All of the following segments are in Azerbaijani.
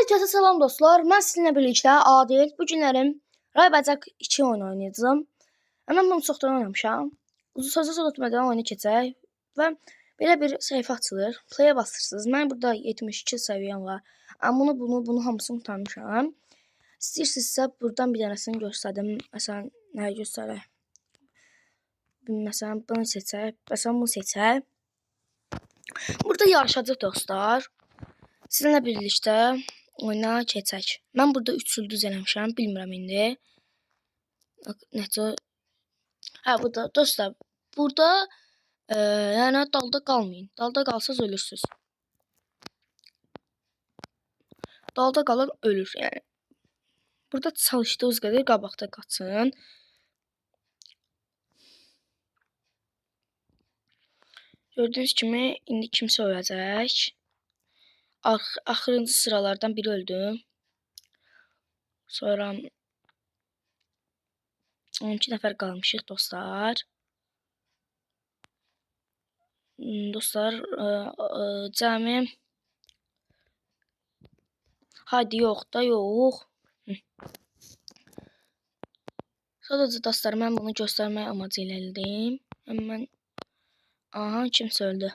Hər kəsə salam dostlar. Mən sizinlə birlikdə Adil. Bu günlərim Raybacaq 2 oyun oynayacağım. Mən bunu çoxdan oynamışam. Uzun sözü unutmadan oyunu keçək və belə bir səhifə açılır. Play-ə basırsınız. Mən burada 72 səviyyəm var. Amma bunu hamısını utanmışam. İstəyirsinizsə buradan bir dənəsini göstərdim. Məsələn, nəyi göstərək? Məsələn, bunu seçək. Məsələn, bunu seçək. Burada yarışacaq dostlar. Sizinlə birlikdə oyuna keçək. Mən burada 3 ulduz eləmişəm, bilmirəm indi. Necə? Hə, burada dostlar, burada yəni dalda qalmayın. Dalda qalsaz ölürsüz. Dalda qalan ölür, yəni. Burada çalışdığınız qədər qabaqda qaçın. Gördüyünüz kimi indi kimsə öləcək. Axırıncı sıralardan biri öldü. Sonra 12 nəfər qalmışıq dostlar. Dostlar, cəmi haydi yox da yox. Sadəcə dostlar, mən bunu göstərmək amacı ilə elədim. Mən aha, kimsə öldü.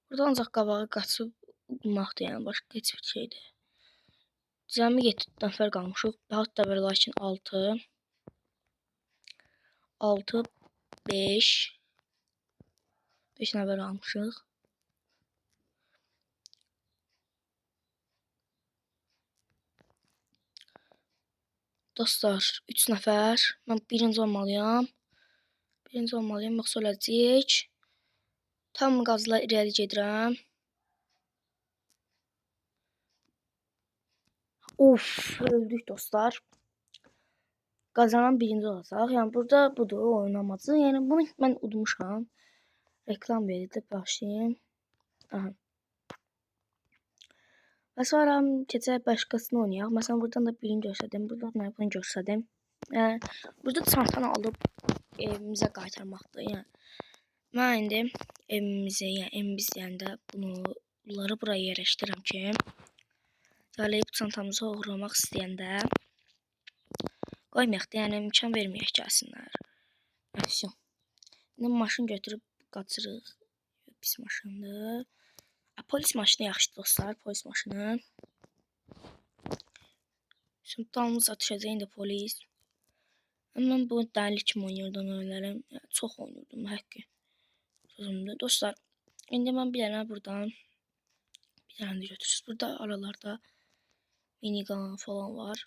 Burada ancaq qabağa qaçıb udmaqdır, yəni başqa heç bir şeydir. Cəmi 7 nəfər qalmışıq. Hatta belə lakin 6 5 nəfər almışıq. Dostlar, 3 nəfər. Mən birinci olmalıyam. Yoxsa öləcək. Tam qazla irəli gedirəm. Of, öldük dostlar. Qazanan birinci olacaq. Yəni burada budur oyun amacı. Yəni bunu mən udmuşam. Reklam verildi, başlayayım. Aha. Və sonra keçək başqasını oynayaq. Məsələn, buradan da birini göstərdim. Buradan da bunu göstərdim. Burada çantanı alıb evimizə qaytarmaqdır. Yəni mən indi evimiz deyəndə bunları buraya yerləşdirirəm ki, yalıyıb çantamızı oğurlamaq istəyəndə qoymayaq da, yəni imkan verməyək gəlsinlər. Vəsyo. İndi maşın götürüb qaçırıq. Pis maşındır. Polis maşını yaxşı dostlar, polis maşını. Şimdi dalımıza düşəcək indi polis. Mən bu dəli kimi oynayırdım oyunları. Yəni, çox oynayırdım, həqqi. Sözümdür. Dostlar, indi mən bir dənə buradan bir dənə də götürürsünüz. Burada aralarda minigun falan var.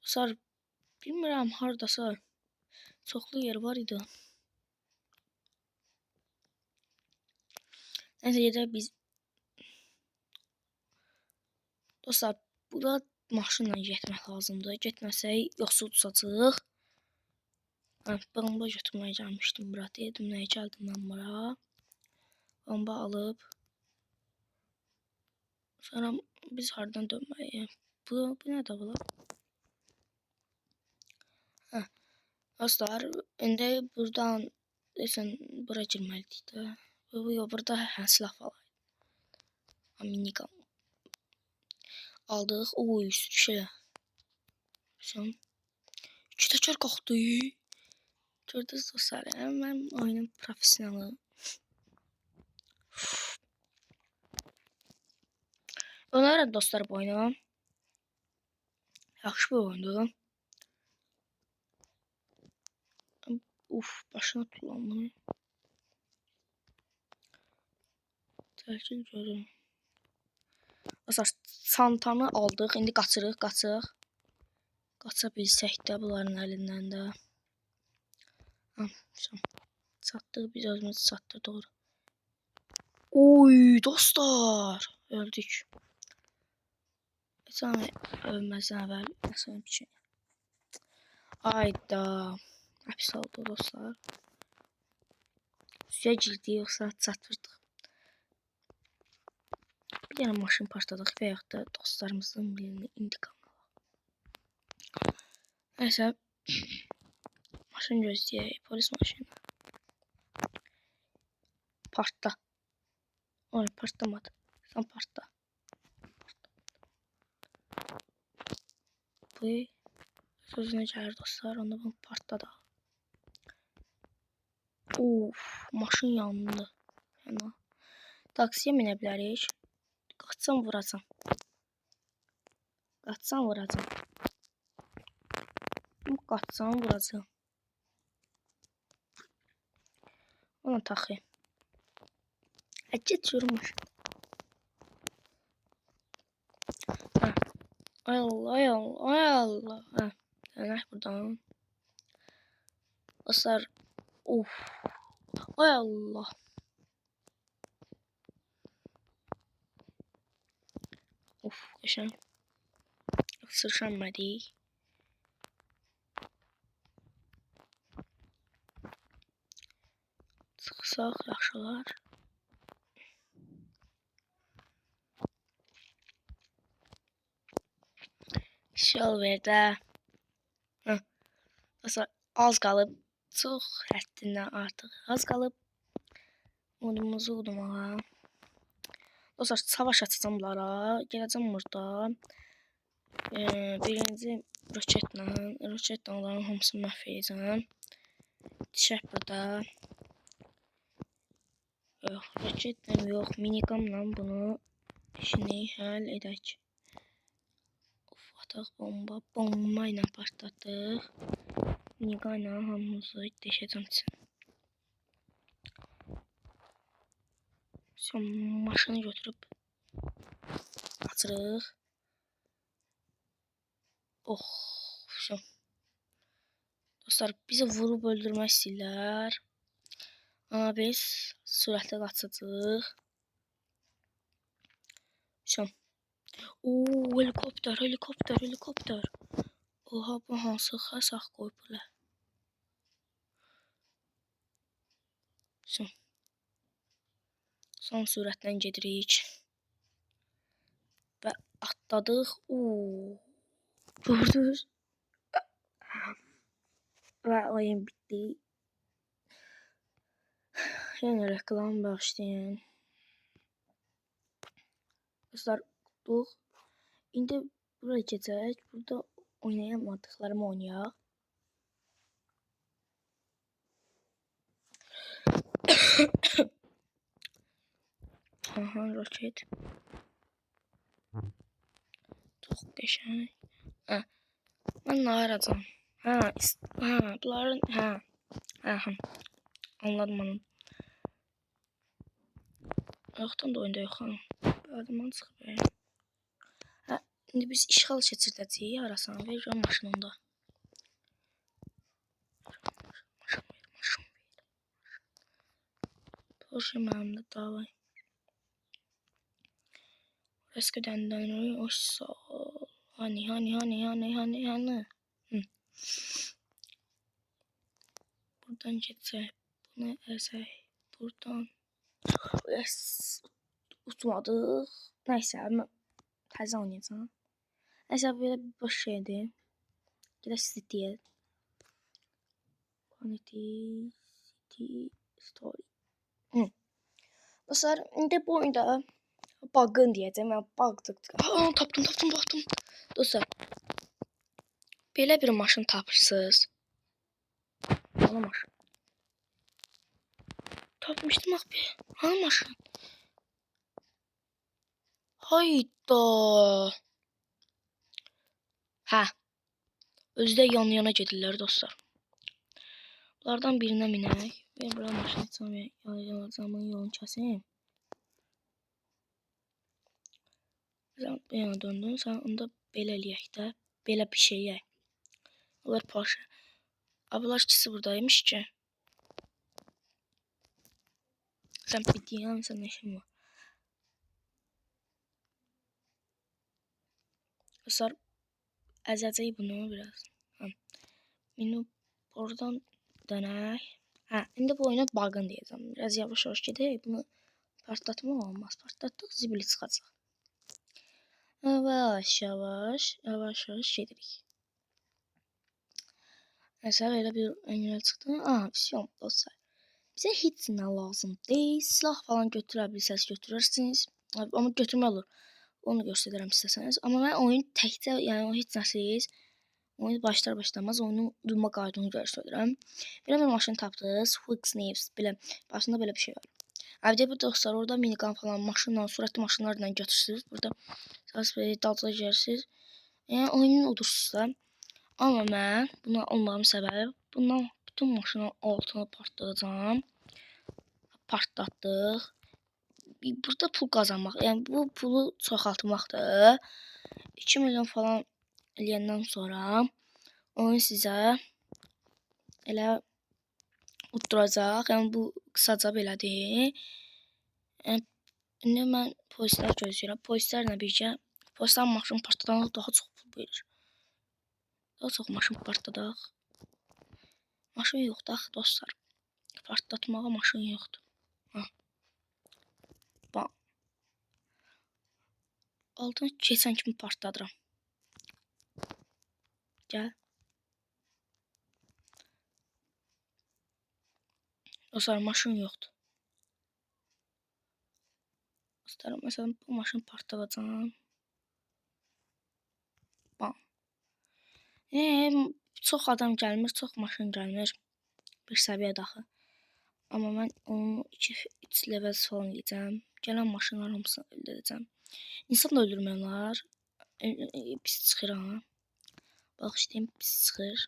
Dostlar, bilmirəm haradasa çoxlu yer var idi. Nəysə gedək biz. Dostlar, bura maşınla getmək lazımdır. Getməsək yoxsa uçacağıq. Bomba götürməyə gəlmişdim bura. Dedim nəyə gəldim mən bura. Bomba alıb. Sonra biz haradan dönməliyik? Bu nədir bu? Dostlar, indi buradan desən bura girməliydik də. Burada silah var. Minigun. Aldıq. Oy, sürüşə. Son. 2 təkər qalxdı. Gördünüz dostlar, mən oyunun professionalı. Onlara dostlar bu oyunu. Yaxşı bir oyundur. Uf, başına tutulan bunu. Təkil görürüm. Dostlar, çantanı aldıq. İndi qaçırıq. Qaça bilsək də bunların əlindən də. Çatdıq, biz özümüzü çatdıq doğru. Oy, dostlar. Öldük. Sonra ölməzdən əvvəl nəsə bir şey. Ayda. Həbs oldu dostlar. Suya girdik, yoxsa çatırdıq. Bir dənə maşın partladıq və yaxud da dostlarımızın birini intiqamına. Nəysə. Maşın gözləyək, polis maşını. partla. Ay, partlamadı. Sen partla. Bu sözünə gəlir dostlar. Onda bunu partladı. Maşın yandı. Fena. Taksiyə minə bilərik. Qaçsam vuracam. Qaçsam vuracam. Qaçsam vuracam. Ona taxıyım. Get yürümüş. Ay Allah, ay Allah, ay Allah. Dönək buradan. Dostlar. Ay Allah. Qəşəng. Sırşanmadik. Çıxsaq yaxşı olar. Yol ver də. Dostlar, az qalıb. Çox həddindən artıq az qalıb. Udumuzu udumağa. Dostlar, savaş açacağım bunlara. Gələcəm burada. Birinci roketlə onların hamısını məhv edəcəm. Düşək burada. Yox, roketlə yox, miniqamla bunu işini həll edək. Ataq bomba ilə partlatdıq. Miniqa ilə hamımızı deşəcəm üçün. Maşını götürüb açırıq. Dostlar, bizi vurub öldürmək istəyirlər. Amma biz sürətlə qaçacağıq. Helikopter. Oha, bu hansı xəsaq qoyublar. Son sürətlə gedirik. Və atladıq. Gördünüz. Və oyun bitdi. Yenə reklam bağışlayın. Dostlar, qutluq. İndi buraya keçək. Burada oynayamadıqlarımı oynayaq. Aha, roket. Çox qəşəng. Mən nə arayacağam? Bunların, anladım onu. Yoxdan da oyunda yox, Adamın çıxıb. İndi biz işğal keçirdəcəyik, arasan, verirəm maşınında. Maşın ver. Porsche mənim də davay. Eskiden o sağ. Hani. Buradan geçsək, bunu əzək, buradan. Yes, utmadıq. Nəysə, təzə oynayacağım. Nəysə, belə bir boş şeydir. Gedək City'yə. City Story. Dostlar, indi bu oyunda bug'ın deyəcəm. Yəni bug'dır. Tapdım. Dostlar, belə bir maşın tapırsınız. Hanı maşın? Tapmışdım abi. Hanı maşın? Hayda. Özdə yan-yana gedirlər dostlar. Bunlardan birinə minək. Ben bura maşın açam ve yalacağımın yolunu kəsim. Sen yana döndün. Sen onda belə eləyək də. Belə bir şey yək. Onlar Porsche. Bunlar ikisi buradaymış ki. Sen bitiyan, sen neşin var. Dostlar, əzəcək bunu biraz. Minib oradan dönək. İndi bu oyuna bug'ın deyəcəm. Biraz yavaş gedək. Bunu partlatmaq olmaz. Partlatdıq, zibili çıxacaq. Yavaş gedirik. Mesela öyle bir engel çıktı. Vəsiyon dostlar. Bizə heç nə lazım deyil. Silah falan götürə bilsəz götürərsiniz. Amma götürmək olur. Onu göstərərəm istəsəniz. Amma mən oyun təkcə, yəni o heç nəsiz. Oyunu başlamaz oyunun durma qaydını göstərirəm. Belə bir maşın tapdınız. Fix News. Belə başında belə bir şey var. Evdə bu dostlar orada minigun falan maşınla, sürətli maşınlarla götürürsüz. Burada səs dalca gəlirsiniz. Yəni oyunun udursuz da. Amma mən buna olmağım səbəbi bundan bütün maşının altını partladacağam. Partlatdıq. Burada pul qazanmaq, yəni bu pulu çoxaltmaqdır. 2 milyon falan eləyəndən sonra oyun sizə elə utduracaq. Yəni bu qısaca belədir. İndi mən polislər gözləyirəm. Polislərlə birgə polislər maşın partladan daha çox pul verir. Daha çox maşın partladaq. Maşın yoxdur axı dostlar. Partlatmağa maşın yoxdur. Ha. Bax. Altına keçən kimi partladıram. Gəl. Dostlar maşın yoxdur. Dostlar məsələn bu maşın partladacağam. Bax. Çox adam gəlmir, çox maşın gəlmir. Bir səviyyə daxı. Amma mən onu 2 level falan edəcəm. Gələn maşınların hamısını öldürəcəm. İnsan da öldürmək olar. Pis çıxır ha. Bax işləyim pis çıxır.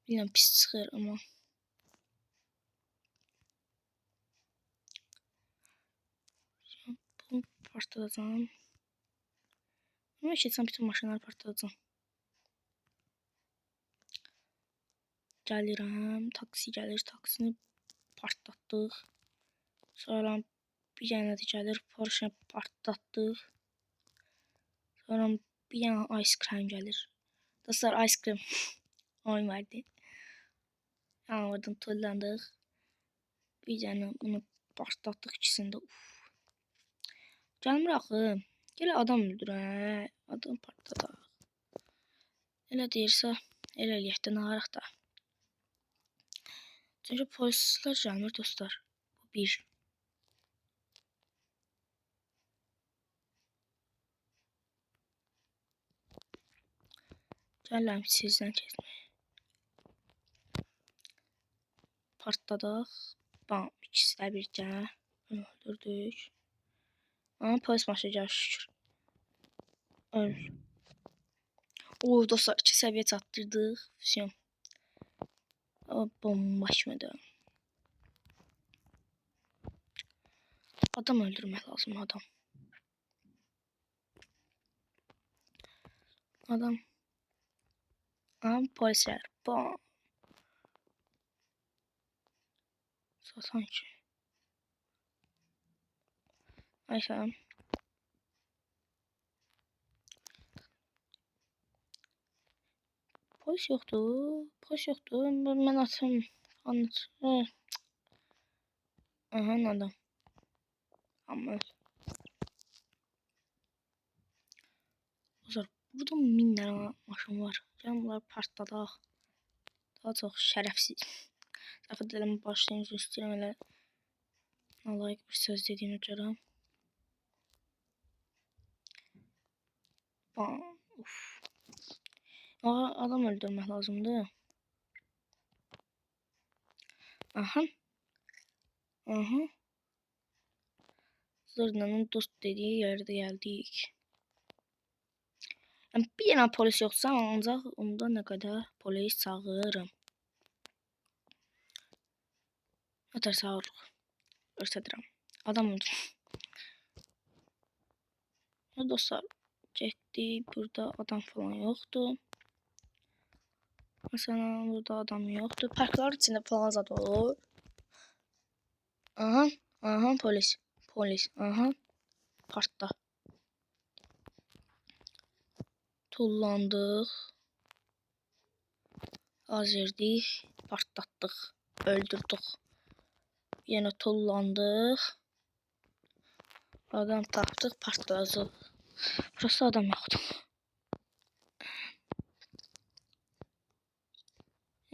Bilməm pis çıxır amma. Bunu partladacağım. Ama keçən bütün maşınları partladacağım. Gəlirəm, taksi gəlir, taksini partlatdıq. Sonra bir dənə də gəlir, Porsche partlatdıq. Sonra bir dənə ice cream gəlir. Dostlar ice cream oyun vardı. Yəni oradan tullandıq. Bir dənə bunu partlatdıq ikisində. Gəlmir axı. Gələ adam öldürək. Adam partladaq. Elə deyirsə, elə eləyək də narıq da. Çünki polislər gəlmir dostlar. Bu bir. Gəlirəm sizdən keçməyə. Partladaq. Bam, ikisi də birgə. Öldürdük. Ama polis maşını gəlir şükür. Öl. Oo dostlar 2 səviyyə çatdırdıq. Füsyon. Bomba şimdi. Adam öldürmək lazım adam. Adam. Aha polisler. Bom. Satan ki. Ayşe. Polis yoktu. Polis yoktu. Ben atım. Anlat. Aha adam. Ama. Burada minlərlə maşın var. Gəlin bunları partladaq. Daha çox şərəfsiz. Dəfə diləmə başlayınca istəyirəm elə nalayıq bir söz dediyinə görə. Uf. Adam öldürmək lazımdır. Aha. Aha. Zırnanın dost dediği yerde geldik. Yani bir yana polis yoksa ancaq onda ne kadar polis çağırırım. Ötər sağırıq. Örsədirəm. Adam öldür. Ya dostlar getdi. Burada adam falan yoktu. Mesela burada adam yoktu. Parklar içinde falan zad olur. Aha. Aha polis. Polis. Aha. Partla. Tullandıq. Az verdik. Partlatdıq. Öldürdük. Yenə tullandıq. Adam tapdıq. Partladıq. Burası adam yoxdur.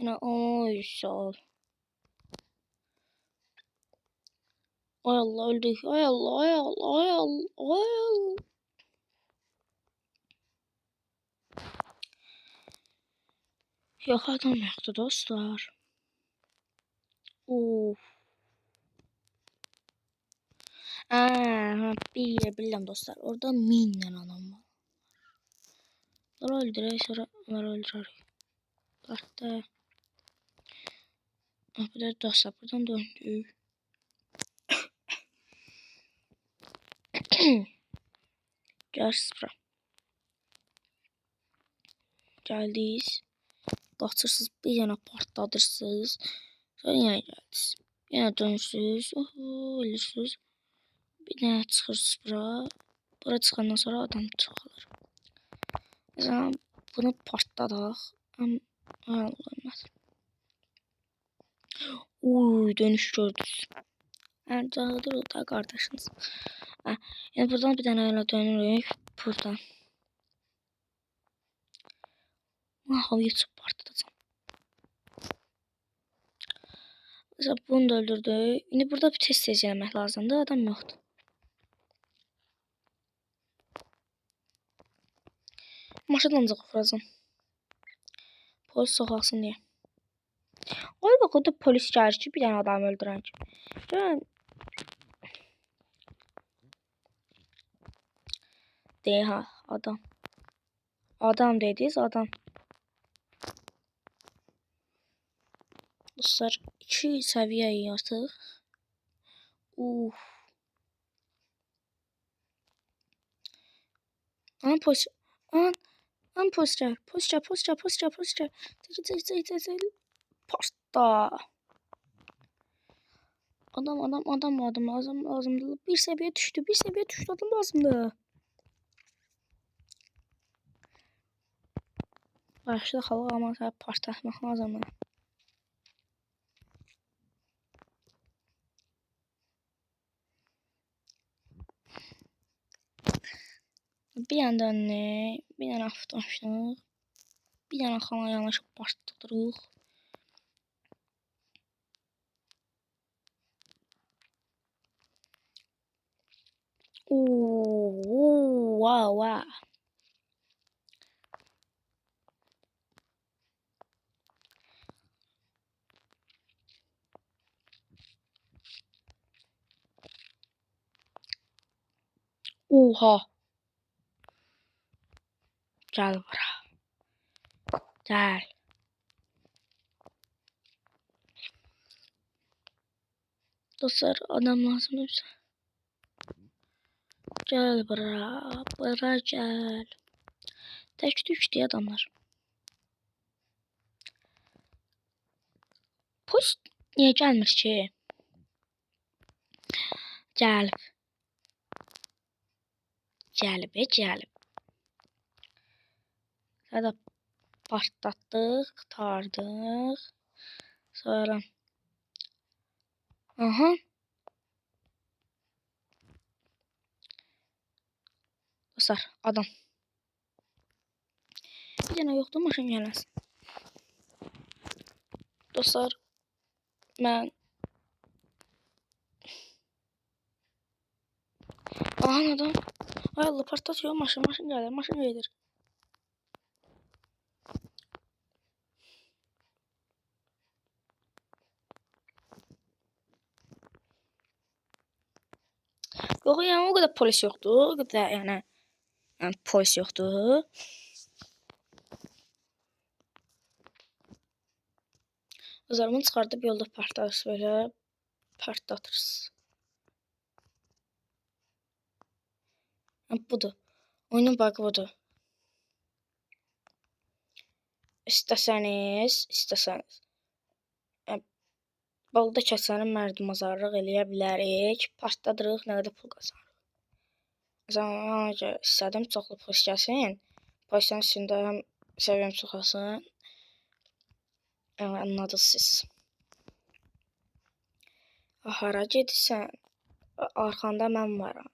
Yine oy sağ ol. Ay Allah öldük. Ay Allah, ay Allah, ay Allah, ay Allah. Yok adam yoktu dostlar. Of. Bir yer bildim dostlar. Orada minle adam var. Onları öldürerek sonra onları öldürerek. Hatta bir de dostlar buradan döndük. Gel sıfıra. Geldiniz. Qaçırsınız, bir yana partladırsınız. Sonra yenə gəldiniz. Yenə dönürsünüz. Ölürsünüz. Bir dənə çıxırsınız bura. Bura çıxandan sonra adam çoxalır. Mesela bunu partladaq. Ay Allah. Uy dönüş gördünüz. Canlıdır o da kardeşiniz. Yani buradan bir tane öyle dönürük. Buradan. Havaya çıkıp partlatacağım. Mesela bunu da öldürdü. Şimdi burada bir test seçilmek lazımdı. Adam yoktu. Maşın ancaq vuracağım. Polis soxalsın diye. Oy bak o da polis gəlir ki bir tane adam öldürən ki. Görün. Deyil ha adam. Adam dediyiz adam. Dostlar 2 seviye artıq. Polis. Poster. Çekil. Pasta. Adam lazımdı. Bir seviye düştü. Adam lazımdı. Başda xalq ama sənə partlatmaq lazımdır. Bir yandan ne? Bir yana avtomaşınıq. Bir yana xana yanaşıb partlatırıq. Wow. Oha. Gel bura. Gel. Dostlar adam lazım bize. Gel bura gel. Tek düştü adamlar. Polis niye gelmir ki? Gelip. Hadi partlattık, qurtardıq. Sonra Dostlar, adam. Bir dənə yoxdur, maşın gəlməsin. Dostlar, mən adam. Ay Allah, partlatıyor maşın gelir. Yox, yəni o qədər polis yoxdur. O qədər yəni polis yoxdur. Özlərimi çıxardıb yolda partlarız belə. Partlatırız. Budur. Oyunun bug'ı budur. İstəsəniz. Balda keçəni mərdimazarlıq eləyə bilərik. Partladırıq, nə qədər pul qazanırıq. Mesela istədim çoxlu polis gəlsin. Polisin üstündə həm səviyyəm çoxalsın. Anladınız siz. Hara gedirsən? Arxanda mən varam.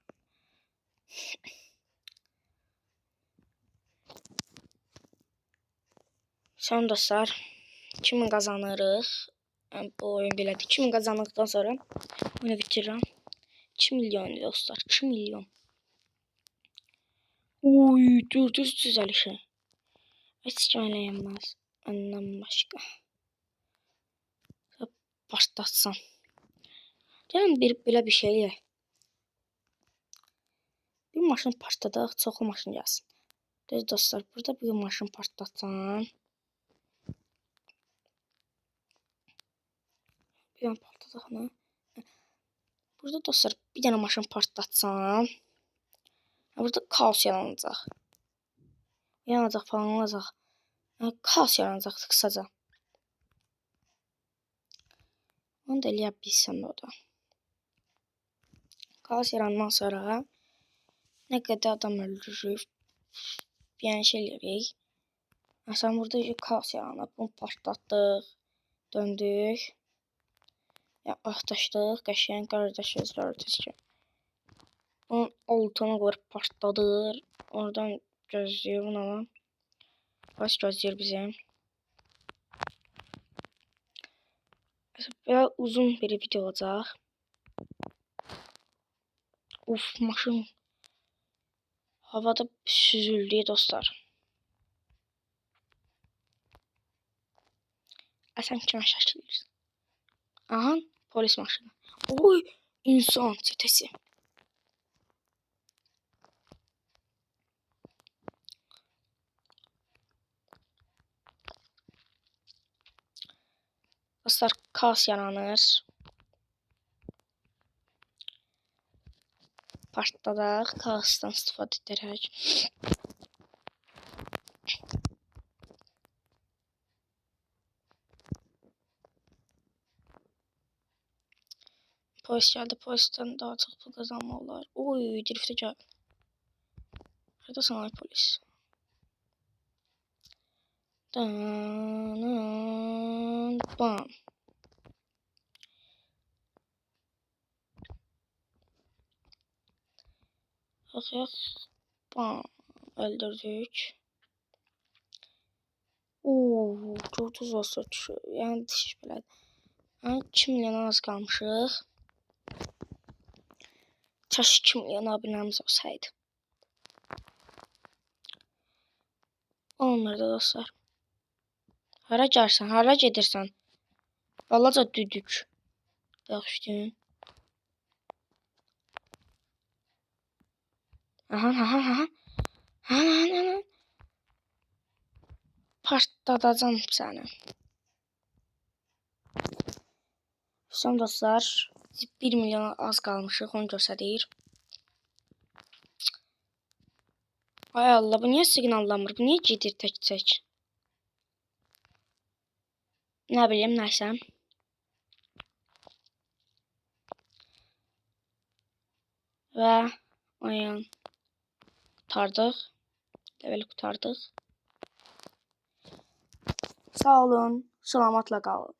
Son dostlar, 2000 qazanırıq. Yəni, bu oyun belədir. 2000 qazandıqdan sonra oyunu bitirirəm. 2 milyon dostlar. 2 milyon. Oy, 450 şey. Heç kim eləyəməz. Ondan başqa. Başlatsam. Gəlin belə bir şey eləyək. Bir maşın partladaq, çoxlu maşın gəlsin. Düz dostlar, burada bir maşın partlatsam. Bir dənə partladaq nə? Burada dostlar, bir dənə maşın partlatsam. Burada kaos yaranacaq. Yanacaq falan olacaq. Kaos yaranacaq qısaca. Onu da eləyə bilsəm o da. Kaos yarandan sonra nə qədər adam öldürürük. Yəni şey eləyirik. Məsələn, burada kaos yaranıb. Bunu partlatdıq. Döndük. Axtaşdıq. Qəşəng qardaşız ki. Onun altına qoyub partladır. Oradan gözləyir bunu ama. Baş gözləyir bizim. Belə uzun bir video olacaq. Uf, maşın havada süzüldü dostlar. Sən kimə şəkilirsən? Aha, polis maşını. Oy, insan çetesi. Dostlar, kaos yaranır. Partladaq, kaosdan istifadə edərək. Polis gəldi, polisdən daha çox pul qazanmaq olar. Oy, driftə gəldi. Harada sana polis? Bam. Yox, bam. Öldürdük. Ooo, çok uzun düşüyor. Yəni, diş belədir. Yəni, 2 milyona az qalmışıq. Kaş 2 milyon abunəmiz olsaydı. Olmurdu dostlar. Hara gəlsən, hara gedirsən? Balaca düdük. Yaxşıyın. Aha. Partladacağım səni. Son dostlar, 1 milyona az qalmışıq, onu göstərir. Ay Allah, bu niyə siqnallamır? Bu niyə gedir tək-tək? Nə bileyim, nəysə. Və oyun qurtardıq. Leveli qurtardıq. Sağ olun, salamatla qalın.